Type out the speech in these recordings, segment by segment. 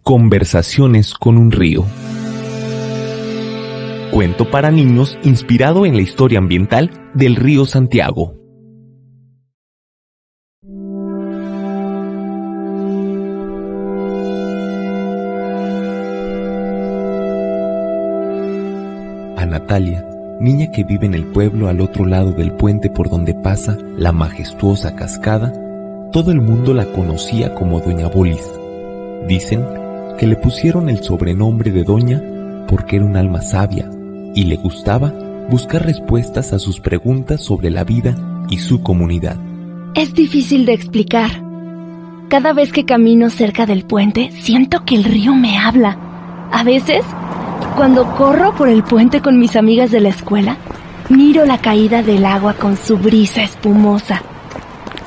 Conversaciones con un río. Cuento para niños inspirado en la historia ambiental del río Santiago. A Natalia, niña que vive en el pueblo al otro lado del puente por donde pasa la majestuosa cascada, todo el mundo la conocía como Doña Bolis. Dicen que le pusieron el sobrenombre de Doña porque era un alma sabia y le gustaba buscar respuestas a sus preguntas sobre la vida y su comunidad. Es difícil de explicar. Cada vez que camino cerca del puente, siento que el río me habla. A veces, cuando corro por el puente con mis amigas de la escuela, miro la caída del agua con su brisa espumosa.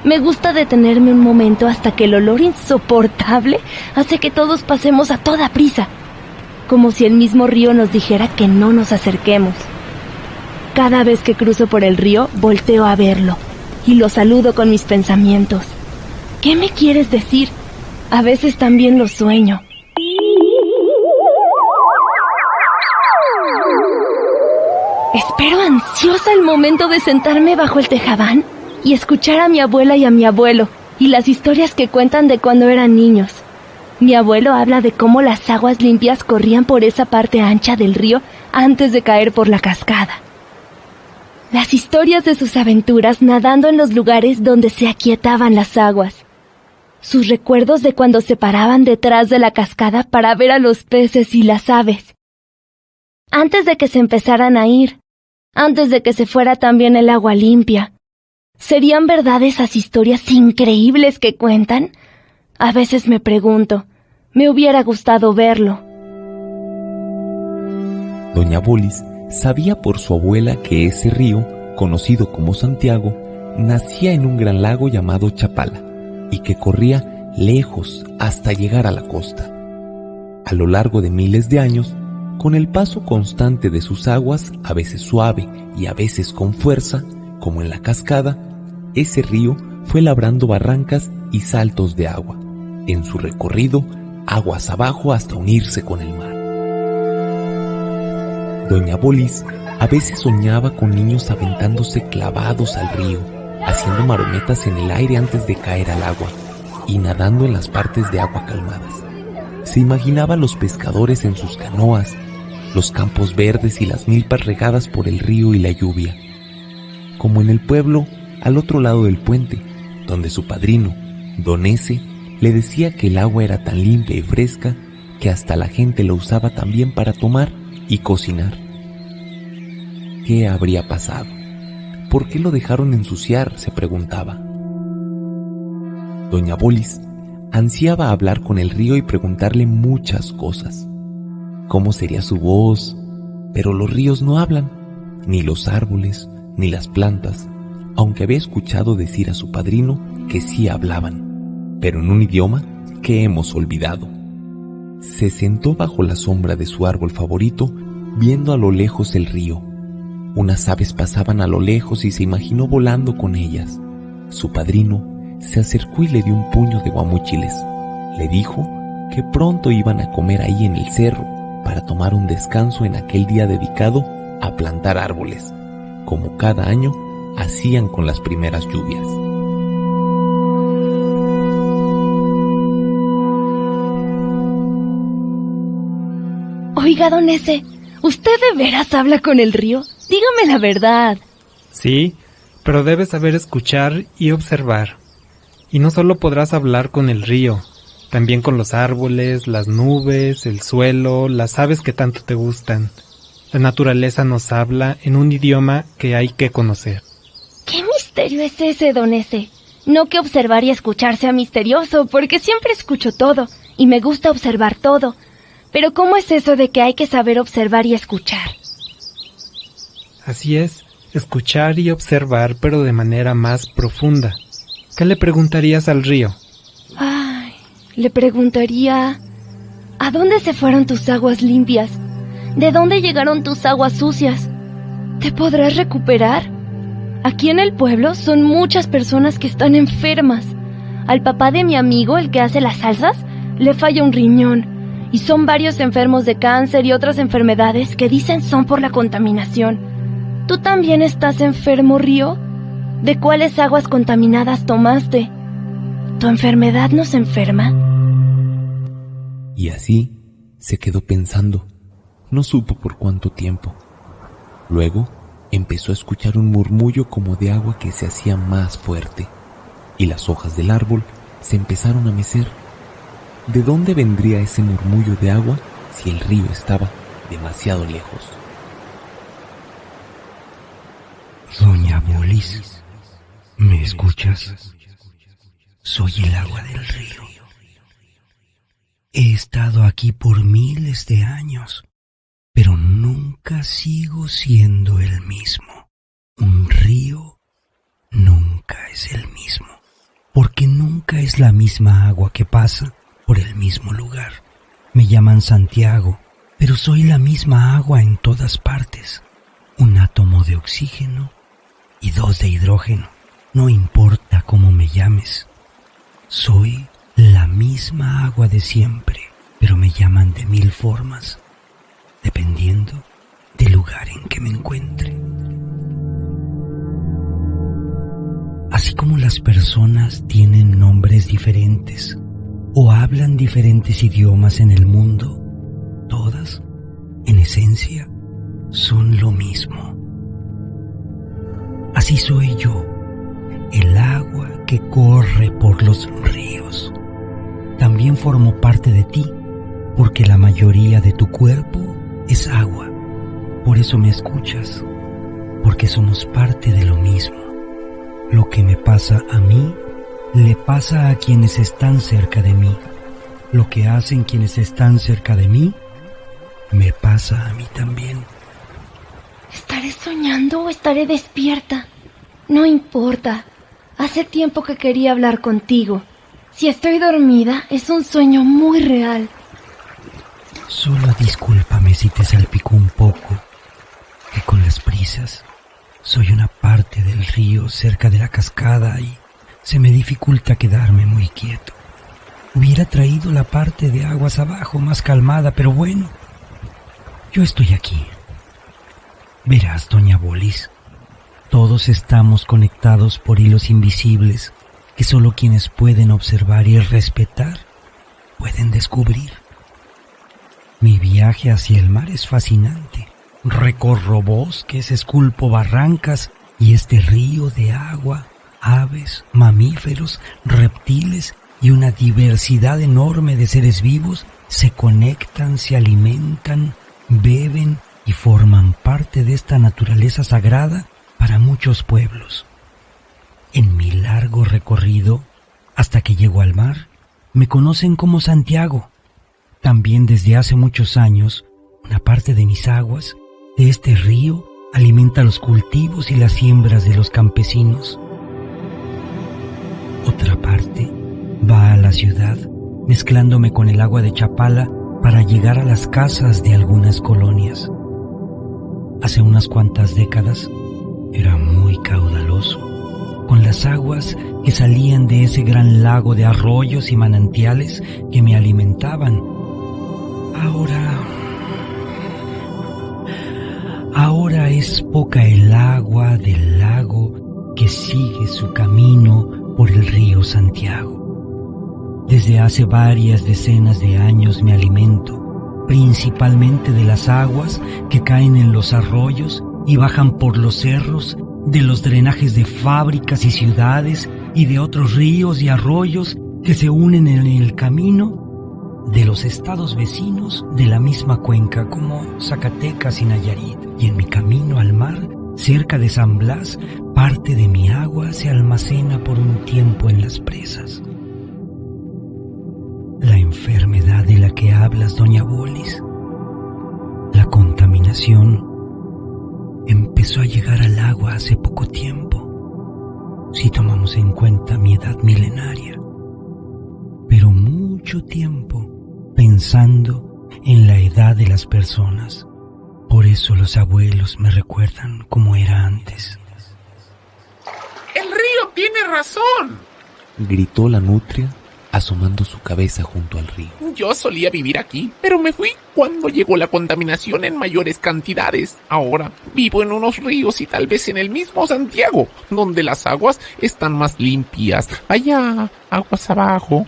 Me gusta detenerme un momento hasta que el olor insoportable hace que todos pasemos a toda prisa, como si el mismo río nos dijera que no nos acerquemos. Cada vez que cruzo por el río, volteo a verlo y lo saludo con mis pensamientos. ¿Qué me quieres decir? A veces también lo sueño. Espero ansiosa el momento de sentarme bajo el tejabán y escuchar a mi abuela y a mi abuelo y las historias que cuentan de cuando eran niños. Mi abuelo habla de cómo las aguas limpias corrían por esa parte ancha del río antes de caer por la cascada. Las historias de sus aventuras nadando en los lugares donde se aquietaban las aguas. Sus recuerdos de cuando se paraban detrás de la cascada para ver a los peces y las aves. Antes de que se empezaran a ir, antes de que se fuera también el agua limpia. ¿Serían verdad esas historias increíbles que cuentan? A veces me pregunto, me hubiera gustado verlo. Doña Bolis sabía por su abuela que ese río, conocido como Santiago, nacía en un gran lago llamado Chapala y que corría lejos hasta llegar a la costa. A lo largo de miles de años, con el paso constante de sus aguas, a veces suave y a veces con fuerza, como en la cascada, ese río fue labrando barrancas y saltos de agua, en su recorrido aguas abajo hasta unirse con el mar. Doña Bolis a veces soñaba con niños aventándose clavados al río, haciendo marometas en el aire antes de caer al agua y nadando en las partes de agua calmadas. Se imaginaba a los pescadores en sus canoas, los campos verdes y las milpas regadas por el río y la lluvia. Como en el pueblo, al otro lado del puente, donde su padrino, Don Ese, le decía que el agua era tan limpia y fresca que hasta la gente la usaba también para tomar y cocinar. ¿Qué habría pasado? ¿Por qué lo dejaron ensuciar?, se preguntaba. Doña Bolis ansiaba hablar con el río y preguntarle muchas cosas. ¿Cómo sería su voz? Pero los ríos no hablan, ni los árboles, ni las plantas, aunque había escuchado decir a su padrino que sí hablaban, pero en un idioma que hemos olvidado. Se sentó bajo la sombra de su árbol favorito, viendo a lo lejos el río. Unas aves pasaban a lo lejos y se imaginó volando con ellas. Su padrino se acercó y le dio un puño de guamúchiles. Le dijo que pronto iban a comer ahí en el cerro para tomar un descanso en aquel día dedicado a plantar árboles, como cada año hacían con las primeras lluvias. Oiga, Don Ese, ¿usted de veras habla con el río? Dígame la verdad. Sí, pero debes saber escuchar y observar. Y no solo podrás hablar con el río, también con los árboles, las nubes, el suelo, las aves que tanto te gustan. La naturaleza nos habla en un idioma que hay que conocer. ¿Qué misterio es ese, Don Ese? No que observar y escuchar sea misterioso, porque siempre escucho todo, y me gusta observar todo. Pero ¿cómo es eso de que hay que saber observar y escuchar? Así es, escuchar y observar, pero de manera más profunda. ¿Qué le preguntarías al río? Ay, le preguntaría... ¿A dónde se fueron tus aguas limpias? ¿De dónde llegaron tus aguas sucias? ¿Te podrás recuperar? Aquí en el pueblo son muchas personas que están enfermas. Al papá de mi amigo, el que hace las salsas, le falla un riñón. y son varios enfermos de cáncer y otras enfermedades que dicen son por la contaminación. ¿Tú también estás enfermo, río? ¿De cuáles aguas contaminadas tomaste? ¿Tu enfermedad nos enferma? Y así se quedó pensando. No supo por cuánto tiempo. Luego empezó a escuchar un murmullo como de agua que se hacía más fuerte, y las hojas del árbol se empezaron a mecer. ¿De dónde vendría ese murmullo de agua si el río estaba demasiado lejos? Doña Bolis, ¿me escuchas? Soy el agua del río. He estado aquí por miles de años, pero nunca sigo siendo el mismo. Un río nunca es el mismo, porque nunca es la misma agua que pasa por el mismo lugar. Me llaman Santiago, pero soy la misma agua en todas partes. Un átomo de oxígeno y 2 de hidrógeno. No importa cómo me llames. Soy la misma agua de siempre, pero me llaman de 1000 formas, dependiendo del lugar en que me encuentre. Así como las personas tienen nombres diferentes o hablan diferentes idiomas en el mundo, todas, en esencia, son lo mismo. Así soy yo, el agua que corre por los ríos. También formo parte de ti, porque la mayoría de tu cuerpo es agua. Por eso me escuchas, porque somos parte de lo mismo. Lo que me pasa a mí, le pasa a quienes están cerca de mí. Lo que hacen quienes están cerca de mí, me pasa a mí también. ¿Estaré soñando o estaré despierta? No importa. Hace tiempo que quería hablar contigo. Si estoy dormida, es un sueño muy real. Solo discúlpame si te salpicó un poco, que con las prisas soy una parte del río cerca de la cascada y se me dificulta quedarme muy quieto. Hubiera traído la parte de aguas abajo más calmada, pero bueno, yo estoy aquí. Verás, doña Bolis, todos estamos conectados por hilos invisibles que solo quienes pueden observar y respetar pueden descubrir. Mi viaje hacia el mar es fascinante. Recorro bosques, esculpo barrancas y este río de agua, aves, mamíferos, reptiles y una diversidad enorme de seres vivos se conectan, se alimentan, beben y forman parte de esta naturaleza sagrada para muchos pueblos. En mi largo recorrido, hasta que llego al mar, me conocen como Santiago. También desde hace muchos años, una parte de mis aguas, de este río, alimenta los cultivos y las siembras de los campesinos. Otra parte va a la ciudad, mezclándome con el agua de Chapala para llegar a las casas de algunas colonias. Hace unas cuantas décadas era muy caudaloso, con las aguas que salían de ese gran lago de arroyos y manantiales que me alimentaban. Ahora es poca el agua del lago que sigue su camino por el río Santiago. Desde hace varias decenas de años me alimento, principalmente de las aguas que caen en los arroyos y bajan por los cerros, de los drenajes de fábricas y ciudades y de otros ríos y arroyos que se unen en el camino de los estados vecinos de la misma cuenca como Zacatecas y Nayarit. Y en mi camino al mar, cerca de San Blas, parte de mi agua se almacena por un tiempo en las presas. La enfermedad de la que hablas, doña Bolis, la contaminación, empezó a llegar al agua hace poco tiempo, si tomamos en cuenta mi edad milenaria, pero mucho tiempo pensando en la edad de las personas. Por eso los abuelos me recuerdan cómo era antes. ¡El río tiene razón!, gritó la nutria asomando su cabeza junto al río. Yo solía vivir aquí, pero me fui cuando llegó la contaminación en mayores cantidades. Ahora vivo en unos ríos y tal vez en el mismo Santiago, donde las aguas están más limpias. Allá, aguas abajo.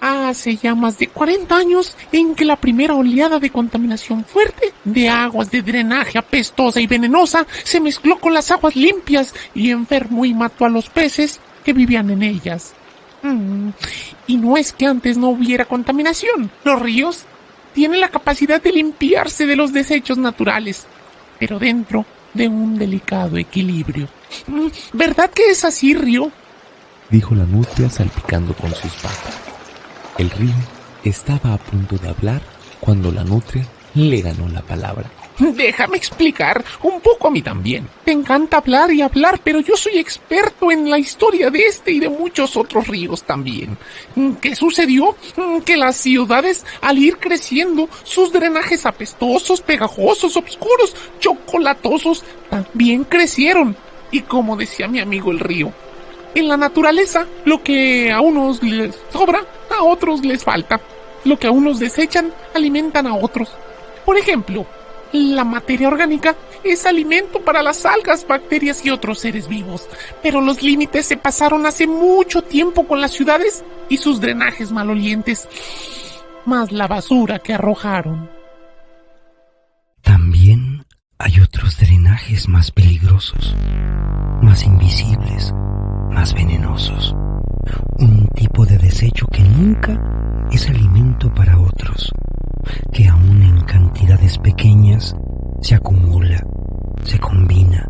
Hace ya más de 40 años en que la primera oleada de contaminación fuerte de aguas de drenaje apestosa y venenosa se mezcló con las aguas limpias y enfermó y mató a los peces que vivían en ellas. Y no es que antes no hubiera contaminación. Los ríos tienen la capacidad de limpiarse de los desechos naturales, pero dentro de un delicado equilibrio. ¿Verdad que es así, río?, dijo la nutria salpicando con sus patas. El río estaba a punto de hablar cuando la nutria le ganó la palabra. Déjame explicar un poco a mí también. Te encanta hablar y hablar, pero yo soy experto en la historia de este y de muchos otros ríos también. ¿Qué sucedió? Que las ciudades, al ir creciendo, sus drenajes apestosos, pegajosos, oscuros, chocolatosos, también crecieron. Y como decía mi amigo el río, en la naturaleza, lo que a unos les sobra, a otros les falta. Lo que a unos desechan, alimentan a otros. Por ejemplo, la materia orgánica es alimento para las algas, bacterias y otros seres vivos. Pero los límites se pasaron hace mucho tiempo con las ciudades y sus drenajes malolientes, más la basura que arrojaron. También hay otros drenajes más peligrosos, más invisibles, más venenosos. Un tipo de desecho que nunca es alimento para otros, que aún en cantidades pequeñas se acumula, se combina,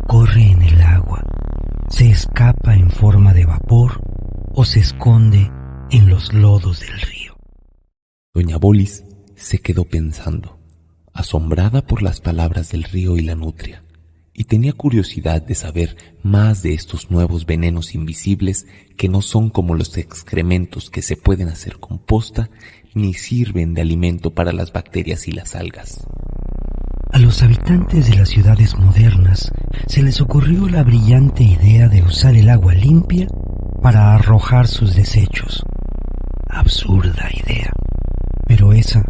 corre en el agua, se escapa en forma de vapor o se esconde en los lodos del río. Doña Bolis se quedó pensando, asombrada por las palabras del río y la nutria, y tenía curiosidad de saber más de estos nuevos venenos invisibles que no son como los excrementos que se pueden hacer composta ni sirven de alimento para las bacterias y las algas. A los habitantes de las ciudades modernas se les ocurrió la brillante idea de usar el agua limpia para arrojar sus desechos. Absurda idea, pero esa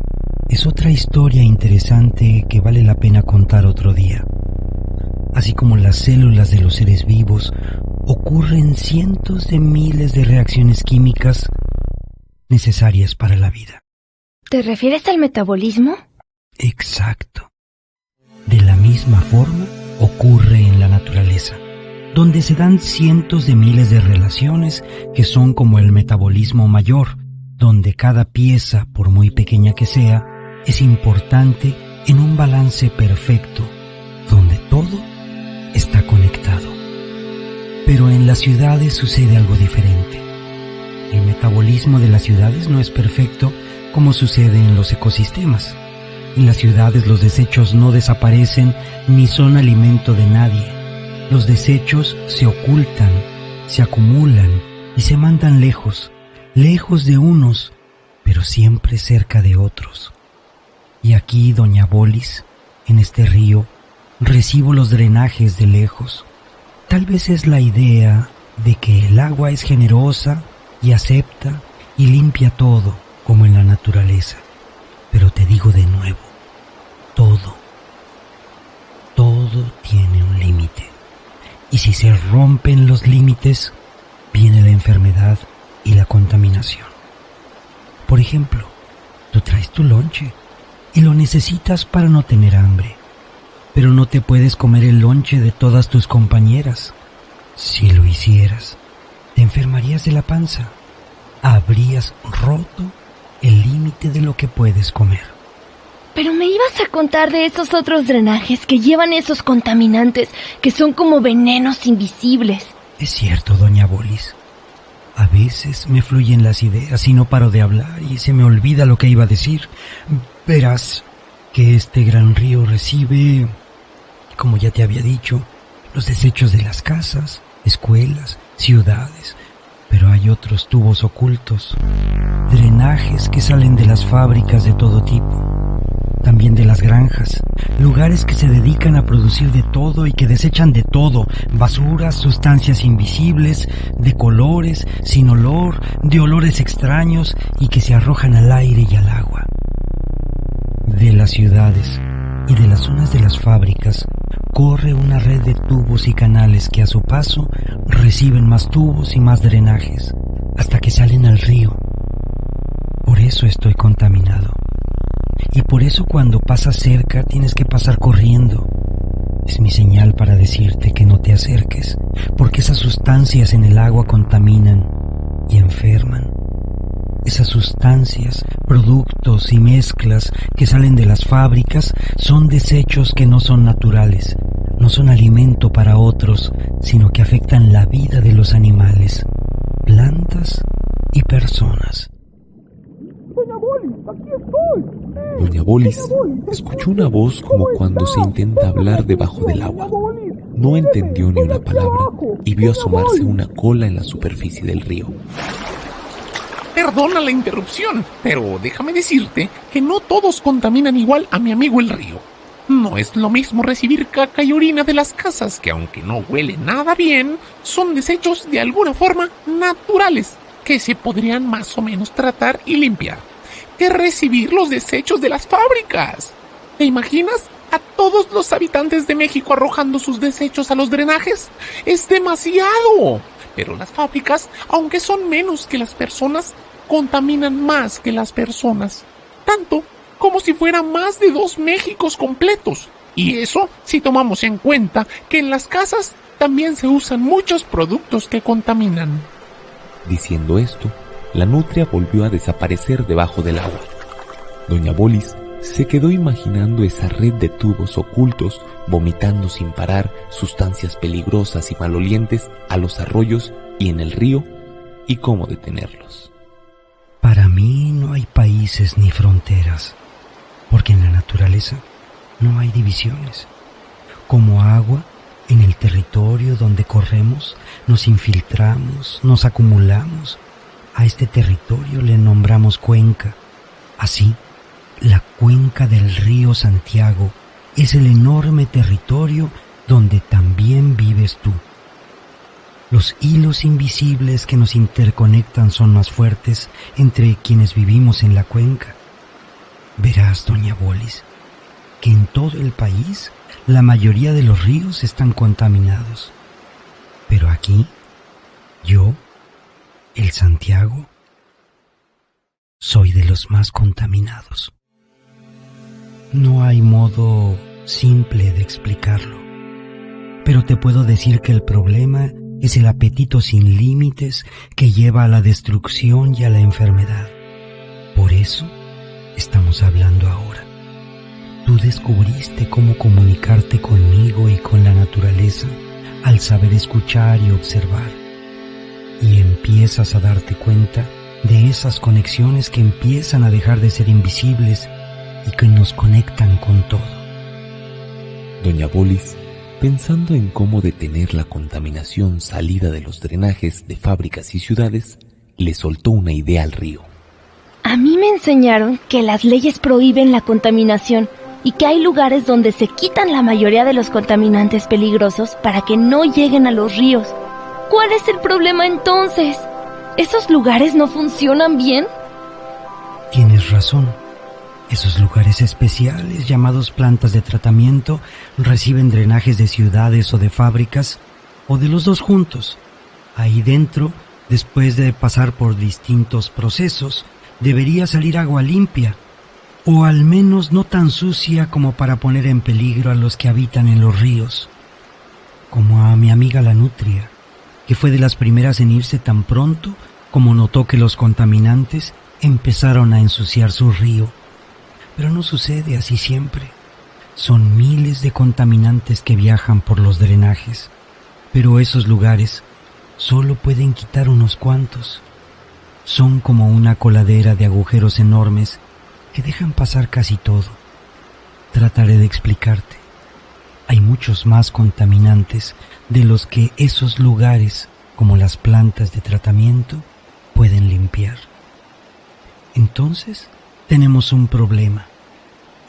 es otra historia interesante que vale la pena contar otro día. Así como las células de los seres vivos, ocurren cientos de miles de reacciones químicas necesarias para la vida. ¿Te refieres al metabolismo? Exacto. De la misma forma ocurre en la naturaleza, donde se dan cientos de miles de relaciones que son como el metabolismo mayor, donde cada pieza, por muy pequeña que sea, es importante en un balance perfecto, donde todo está conectado. Pero en las ciudades sucede algo diferente. El metabolismo de las ciudades no es perfecto como sucede en los ecosistemas. En las ciudades los desechos no desaparecen ni son alimento de nadie. Los desechos se ocultan, se acumulan y se mandan lejos, lejos de unos, pero siempre cerca de otros. Y aquí, doña Bolis, en este río, recibo los drenajes de lejos. Tal vez es la idea de que el agua es generosa y acepta y limpia todo, como en la naturaleza. Pero te digo de nuevo, todo tiene un límite. Y si se rompen los límites, viene la enfermedad y la contaminación. Por ejemplo, tú traes tu lonche y lo necesitas para no tener hambre, pero no te puedes comer el lonche de todas tus compañeras. Si lo hicieras, te enfermarías de la panza. Habrías roto el límite de lo que puedes comer. Pero me ibas a contar de esos otros drenajes que llevan esos contaminantes que son como venenos invisibles. Es cierto, doña Bolis. A veces me fluyen las ideas y no paro de hablar y se me olvida lo que iba a decir. Verás que este gran río recibe, como ya te había dicho, los desechos de las casas, escuelas, ciudades. Pero hay otros tubos ocultos, drenajes que salen de las fábricas de todo tipo. también de las granjas, lugares que se dedican a producir de todo y que desechan de todo, basuras, sustancias invisibles, de colores, sin olor, de olores extraños y que se arrojan al aire y al agua. De las ciudades y de las zonas de las fábricas corre una red de tubos y canales que a su paso reciben más tubos y más drenajes hasta que salen al río. Por eso estoy contaminado. Y por eso cuando pasas cerca tienes que pasar corriendo. Es mi señal para decirte que no te acerques, porque esas sustancias en el agua contaminan y enferman. Esas sustancias, productos y mezclas que salen de las fábricas son desechos que no son naturales, no son alimento para otros, sino que afectan la vida de los animales, plantas y personas. Doña Bolis escuchó una voz como cuando se intenta hablar debajo del agua. No entendió ni una palabra y vio asomarse una cola en la superficie del río. Perdona la interrupción, pero déjame decirte que no todos contaminan igual a mi amigo el río. No es lo mismo recibir caca y orina de las casas, que aunque no huele nada bien, son desechos de alguna forma naturales, que se podrían más o menos tratar y limpiar, que recibir los desechos de las fábricas. ¿Te imaginas a todos los habitantes de México arrojando sus desechos a los drenajes? ¡Es demasiado! Pero las fábricas, aunque son menos que las personas, contaminan más que las personas. Tanto como si fueran más de 2 Méxicos completos. Y eso si tomamos en cuenta que en las casas también se usan muchos productos que contaminan. Diciendo esto, la nutria volvió a desaparecer debajo del agua. Doña Bolis se quedó imaginando esa red de tubos ocultos vomitando sin parar sustancias peligrosas y malolientes a los arroyos y en el río y cómo detenerlos. Para mí no hay países ni fronteras, porque en la naturaleza no hay divisiones. Como agua, en el territorio donde corremos, nos infiltramos, nos acumulamos. A este territorio le nombramos cuenca. Así, la cuenca del río Santiago es el enorme territorio donde también vives tú. Los hilos invisibles que nos interconectan son más fuertes entre quienes vivimos en la cuenca. Verás, doña Bolis, que en todo el país la mayoría de los ríos están contaminados. Pero aquí, yo, el Santiago, soy de los más contaminados. No hay modo simple de explicarlo, pero te puedo decir que el problema es el apetito sin límites que lleva a la destrucción y a la enfermedad. Por eso estamos hablando ahora. Tú descubriste cómo comunicarte conmigo y con la naturaleza al saber escuchar y observar. Y empiezas a darte cuenta de esas conexiones que empiezan a dejar de ser invisibles y que nos conectan con todo. Doña Bolis, pensando en cómo detener la contaminación salida de los drenajes de fábricas y ciudades, le soltó una idea al río. A mí me enseñaron que las leyes prohíben la contaminación y que hay lugares donde se quitan la mayoría de los contaminantes peligrosos para que no lleguen a los ríos. ¿Cuál es el problema entonces? ¿Esos lugares no funcionan bien? Tienes razón. Esos lugares especiales, llamados plantas de tratamiento, reciben drenajes de ciudades o de fábricas, o de los dos juntos. Ahí dentro, después de pasar por distintos procesos, debería salir agua limpia, o al menos no tan sucia como para poner en peligro a los que habitan en los ríos. Como a mi amiga la nutria, que fue de las primeras en irse tan pronto como notó que los contaminantes empezaron a ensuciar su río. Pero no sucede así siempre. Son miles de contaminantes que viajan por los drenajes, pero esos lugares solo pueden quitar unos cuantos. Son como una coladera de agujeros enormes que dejan pasar casi todo. Trataré de explicarte. Hay muchos más contaminantes de los que esos lugares, como las plantas de tratamiento, pueden limpiar. Entonces, tenemos un problema.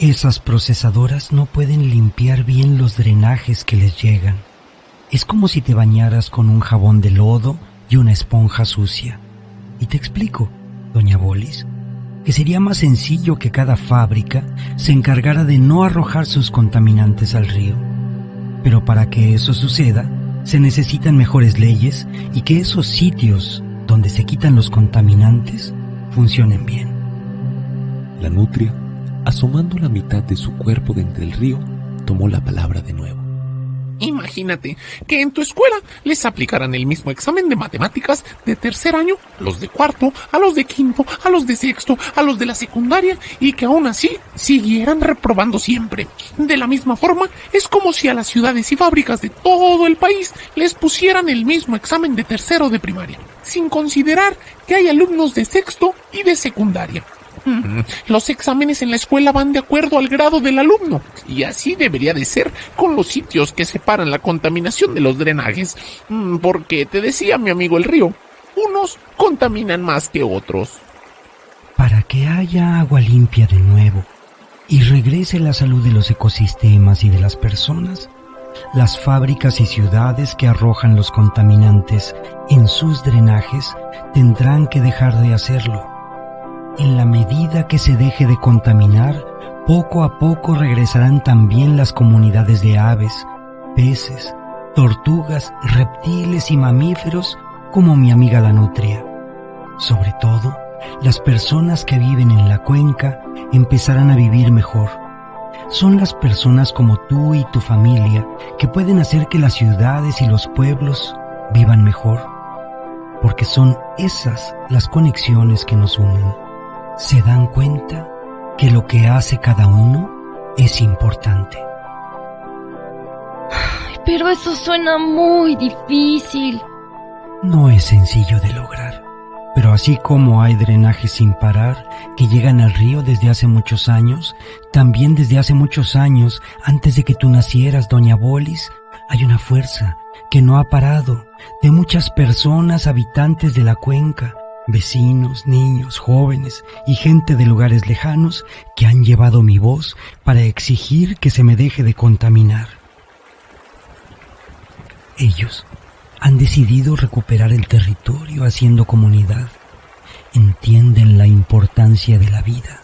Esas procesadoras no pueden limpiar bien los drenajes que les llegan. Es como si te bañaras con un jabón de lodo y una esponja sucia. Y te explico, doña Bolis, que sería más sencillo que cada fábrica se encargara de no arrojar sus contaminantes al río. Pero para que eso suceda, se necesitan mejores leyes y que esos sitios donde se quitan los contaminantes funcionen bien. La nutria, asomando la mitad de su cuerpo de entre el río, tomó la palabra de nuevo. Imagínate que en tu escuela les aplicaran el mismo examen de matemáticas de tercer año, a los de cuarto, a los de quinto, a los de sexto, a los de la secundaria, y que aún así siguieran reprobando siempre. De la misma forma, es como si a las ciudades y fábricas de todo el país les pusieran el mismo examen de tercero de primaria, sin considerar que hay alumnos de sexto y de secundaria. Los exámenes en la escuela van de acuerdo al grado del alumno, y así debería de ser con los sitios que separan la contaminación de los drenajes, porque te decía mi amigo el río, unos contaminan más que otros. Para que haya agua limpia de nuevo y regrese la salud de los ecosistemas y de las personas, las fábricas y ciudades que arrojan los contaminantes en sus drenajes tendrán que dejar de hacerlo. En la medida que se deje de contaminar, poco a poco regresarán también las comunidades de aves, peces, tortugas, reptiles y mamíferos como mi amiga la nutria. Sobre todo, las personas que viven en la cuenca empezarán a vivir mejor. Son las personas como tú y tu familia que pueden hacer que las ciudades y los pueblos vivan mejor, porque son esas las conexiones que nos unen. Se dan cuenta que lo que hace cada uno es importante. Pero eso suena muy difícil. No es sencillo de lograr, pero así como hay drenajes sin parar que llegan al río desde hace muchos años, también desde hace muchos años, antes de que tú nacieras, doña Bolis, hay una fuerza que no ha parado de muchas personas habitantes de la cuenca, vecinos, niños, jóvenes y gente de lugares lejanos que han llevado mi voz para exigir que se me deje de contaminar. Ellos han decidido recuperar el territorio haciendo comunidad. Entienden la importancia de la vida.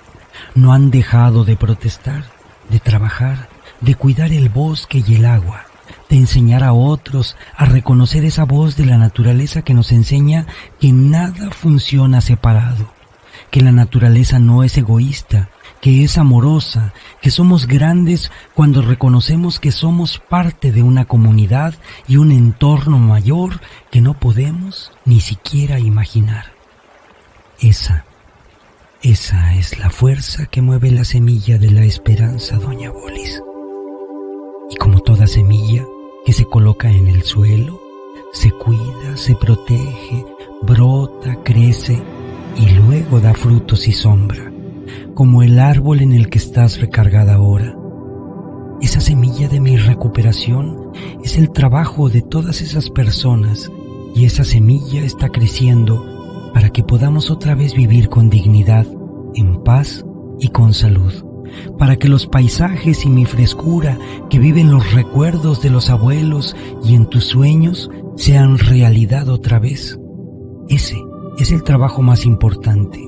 No han dejado de protestar, de trabajar, de cuidar el bosque y el agua, de enseñar a otros a reconocer esa voz de la naturaleza que nos enseña que nada funciona separado, que la naturaleza no es egoísta, que es amorosa, que somos grandes cuando reconocemos que somos parte de una comunidad y un entorno mayor que no podemos ni siquiera imaginar. Esa es la fuerza que mueve la semilla de la esperanza, doña Bolis. Y como toda semilla que se coloca en el suelo, se cuida, se protege, brota, crece y luego da frutos y sombra, como el árbol en el que estás recargada ahora. Esa semilla de mi recuperación es el trabajo de todas esas personas y esa semilla está creciendo para que podamos otra vez vivir con dignidad, en paz y con salud, para que los paisajes y mi frescura que viven los recuerdos de los abuelos y en tus sueños sean realidad otra vez. Ese es el trabajo más importante,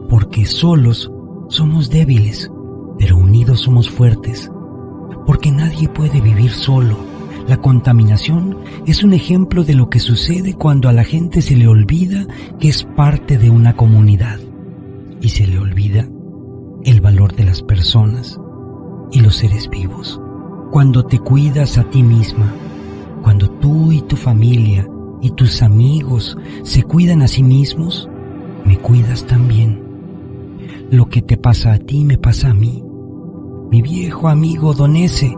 porque solos somos débiles, pero unidos somos fuertes, porque nadie puede vivir solo. La contaminación es un ejemplo de lo que sucede cuando a la gente se le olvida que es parte de una comunidad y se le olvida el valor de las personas y los seres vivos. Cuando te cuidas a ti misma, cuando tú y tu familia y tus amigos se cuidan a sí mismos, me cuidas también. Lo que te pasa a ti me pasa a mí. Mi viejo amigo Don S.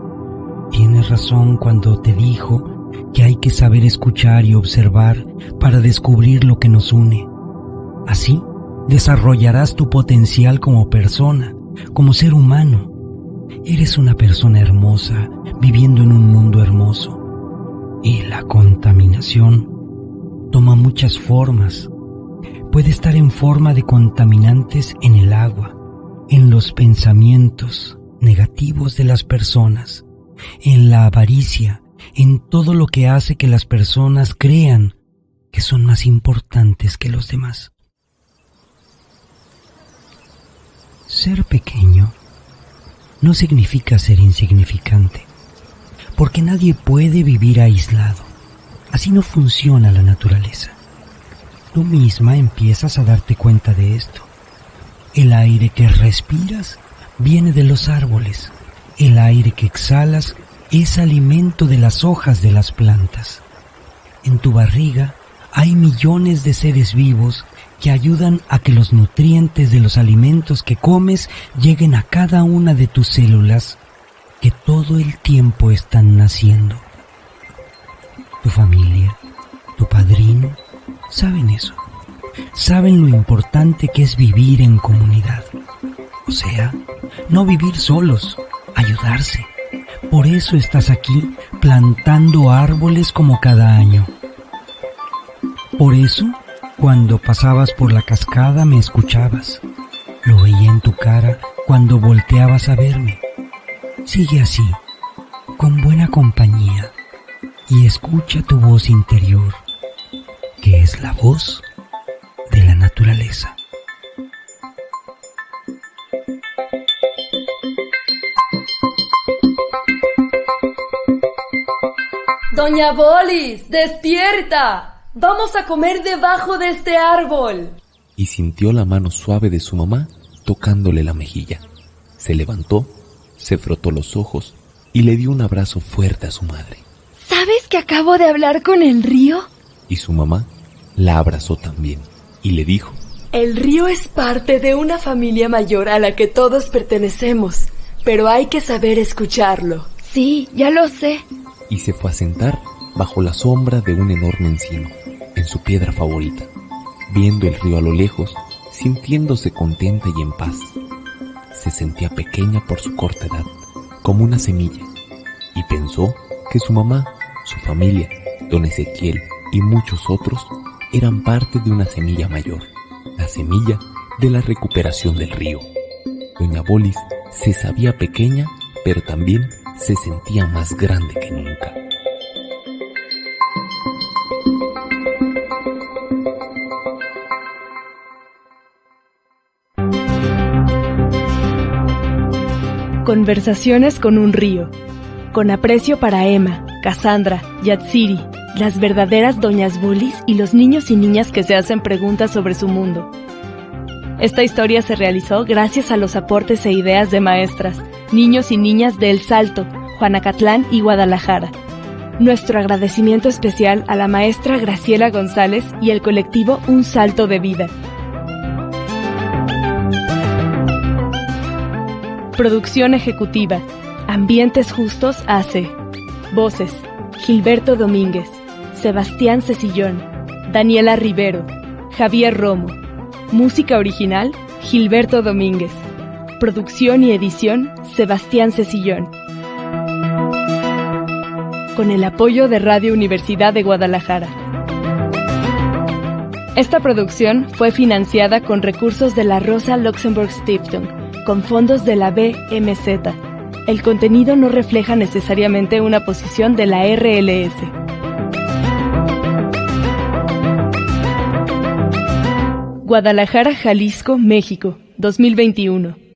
tiene razón cuando te dijo que hay que saber escuchar y observar para descubrir lo que nos une. Así desarrollarás tu potencial como persona, como ser humano. Eres una persona hermosa, viviendo en un mundo hermoso. Y la contaminación toma muchas formas. Puede estar en forma de contaminantes en el agua, en los pensamientos, negativos de las personas, en la avaricia, en todo lo que hace que las personas crean que son más importantes que los demás. Ser pequeño no significa ser insignificante, porque nadie puede vivir aislado. Así no funciona la naturaleza. Tú misma empiezas a darte cuenta de esto. El aire que respiras viene de los árboles. El aire que exhalas es alimento de las hojas de las plantas. En tu barriga hay millones de seres vivos que ayudan a que los nutrientes de los alimentos que comes lleguen a cada una de tus células que todo el tiempo están naciendo. Tu familia, tu padrino, saben eso. Saben lo importante que es vivir en comunidad. O sea, no vivir solos, ayudarse. Por eso estás aquí plantando árboles como cada año. Por eso, cuando pasabas por la cascada me escuchabas. Lo veía en tu cara cuando volteabas a verme. Sigue así, con buena compañía, y escucha tu voz interior, que es la voz de la naturaleza. Doña Bolis, despierta. Vamos a comer debajo de este árbol. Y sintió la mano suave de su mamá tocándole la mejilla. Se levantó, se frotó los ojos y le dio un abrazo fuerte a su madre. ¿Sabes que acabo de hablar con el río? Y su mamá la abrazó también y le dijo: El río es parte de una familia mayor a la que todos pertenecemos, pero hay que saber escucharlo. Sí, ya lo sé. Y se fue a sentar bajo la sombra de un enorme encino, en su piedra favorita, viendo el río a lo lejos, sintiéndose contenta y en paz. Se sentía pequeña por su corta edad, como una semilla, y pensó que su mamá, su familia, don Ezequiel y muchos otros eran parte de una semilla mayor, la semilla de la recuperación del río. Doña Bolis se sabía pequeña, pero también se sentía más grande que nunca. Conversaciones con un río. Con aprecio para Emma, Cassandra, Yatsiri, las verdaderas Doñas Bolis y los niños y niñas que se hacen preguntas sobre su mundo. Esta historia se realizó gracias a los aportes e ideas de maestras, niños y niñas de El Salto, Juanacatlán y Guadalajara. Nuestro agradecimiento especial a la maestra Graciela González y el colectivo Un Salto de Vida. Producción ejecutiva, Ambientes Justos AC. Voces, Gilberto Domínguez, Sebastián Cecillón, Daniela Rivero, Javier Romo. Música original, Gilberto Domínguez. Producción y edición, Sebastián Cecillón. Con el apoyo de Radio Universidad de Guadalajara. Esta producción fue financiada con recursos de la Rosa Luxemburg Stiftung, con fondos de la BMZ. El contenido no refleja necesariamente una posición de la RLS. Guadalajara, Jalisco, México, 2021.